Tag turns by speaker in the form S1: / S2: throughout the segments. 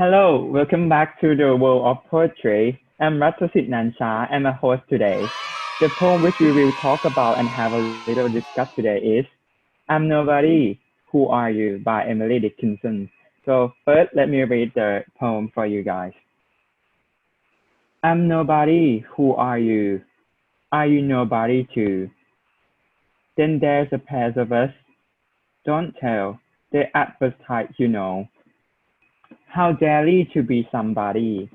S1: Hello, welcome back to the World of Poetry. I'm Ratasit Nansha. I'm a host today. The poem which we will talk about and have a little discuss today is I'm Nobody, Who Are You by Emily Dickinson. So first, let me read the poem for you guys. I'm nobody, who are you? Are you nobody too? Then there's a pair of us. Don't tell, they advertise, How daily to be somebody,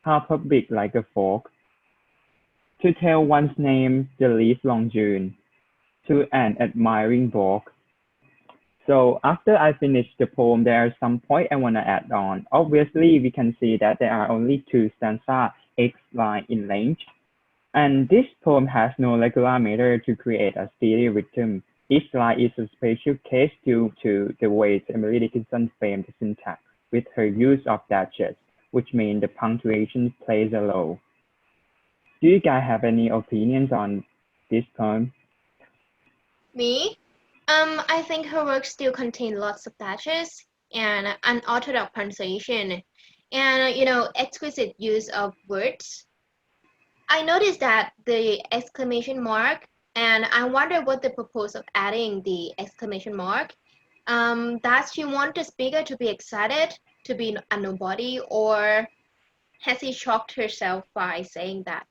S1: how public like a folk, to tell one's name the least long June, to an admiring vogue. So after I finish the poem, there are some points I want to add on. Obviously, we can see that there are only two stanzas, 8 lines in length, and this poem has no regular meter to create a steady rhythm. Each line is a special case due to the way Emily Dickinson framed the syntax with her use of dashes, which means the punctuation plays a role. Do you guys have any opinions on this poem?
S2: Me? I think her work still contains lots of dashes and unorthodox pronunciation and, exquisite use of words. I noticed that the exclamation mark, and I wonder what the purpose of adding the exclamation mark. Does she want the speaker to be excited, to be a nobody, or has she shocked herself by saying that?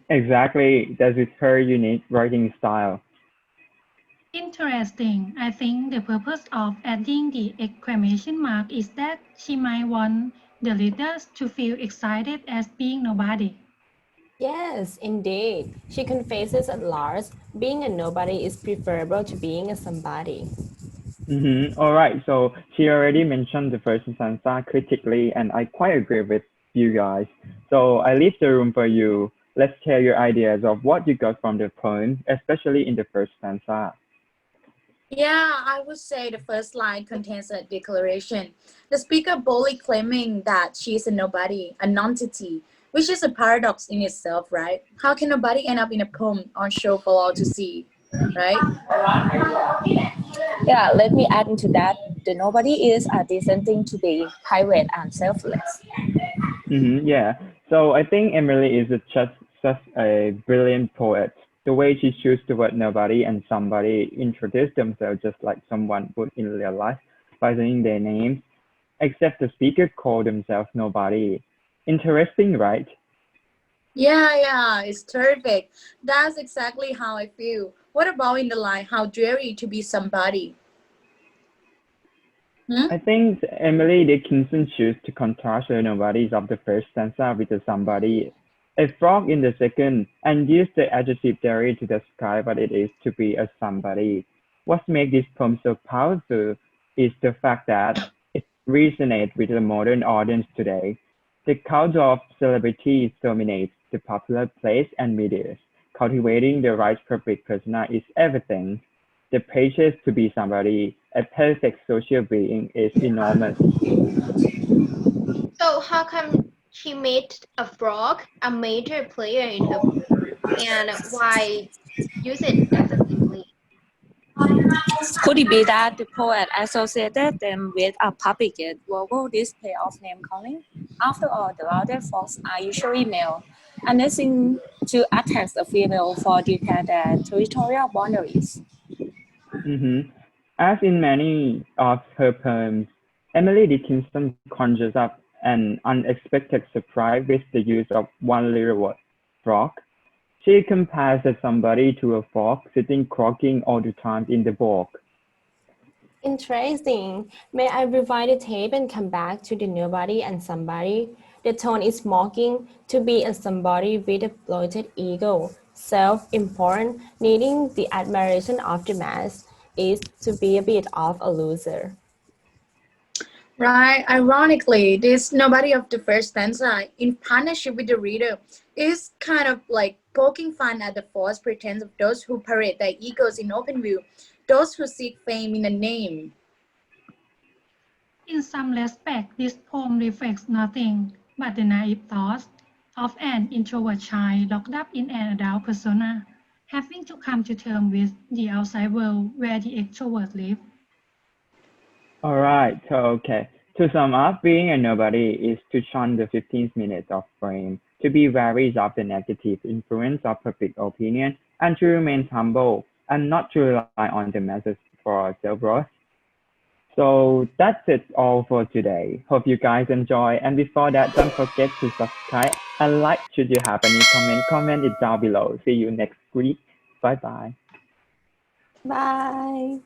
S1: Exactly, that is her unique writing style.
S3: Interesting. I think the purpose of adding the exclamation mark is that she might want the readers to feel excited as being nobody.
S4: Yes, indeed. She confesses at large, being a nobody is preferable to being a somebody.
S1: All right, so she already mentioned the first stanza critically, and I quite agree with you guys. So I leave the room for you. Let's share your ideas of what you got from the poem, especially in the first stanza.
S5: Yeah, I would say the first line contains a declaration. The speaker boldly claiming that she is a nobody, a nonentity, which is a paradox in itself, right? How can nobody end up in a poem on show for all to see, right?
S6: Yeah, let me add into that. The nobody is a decent thing to be private and selfless.
S1: Yeah. So I think Emily is just such a brilliant poet. The way she chooses the word nobody and somebody introduce themselves just like someone would in real life by saying their names, except the speaker call themselves nobody. Interesting, right?
S5: Yeah, it's terrific. That's exactly how I feel. What about in the line, how dreary to be somebody?
S1: I think Emily Dickinson chose to contrast the nobodies of the first stanza with the somebody, a frog in the second, and use the adjective theory to describe what it is to be a somebody. What makes this poem so powerful is the fact that it resonates with the modern audience today. The culture of celebrity dominates the popular place and media. Cultivating the right public persona is everything. The pressure to be somebody, a perfect social being, is enormous.
S2: So how come she made a frog a major player in her poem, and why use it excessively?
S6: Could it be that the poet associated them with a public verbal display of name calling? After all, the louder folks are usually male, and they seem to attack the female for dictating their territorial boundaries.
S1: Mhm. As in many of her poems, Emily Dickinson conjures up an unexpected surprise with the use of one little word, frog. She compares somebody to a frog sitting croaking all the time in the bog.
S4: Interesting. May I rewind the tape and come back to the nobody and somebody? The tone is mocking to be a somebody with a bloated ego, self-important, needing the admiration of the mass, is to be a bit of a loser.
S5: Right. Ironically, this nobody of the first stanza, in partnership with the reader, is kind of like poking fun at the false pretense of those who parade their egos in open view, those who seek fame in a name.
S3: In some respects, this poem reflects nothing but the naive thoughts of an introvert child locked up in an adult persona, having to come to terms with the outside world where the extrovert live.
S1: All right, so okay. To sum up, being a nobody is to shun the 15 minutes of fame, to be wary of the negative influence of public opinion, and to remain humble and not to rely on the masses for self-worth. So that's it all for today. Hope you guys enjoy. And before that, don't forget to subscribe and like. Should you have any comment it down below. See you next week. Bye bye.
S4: Bye.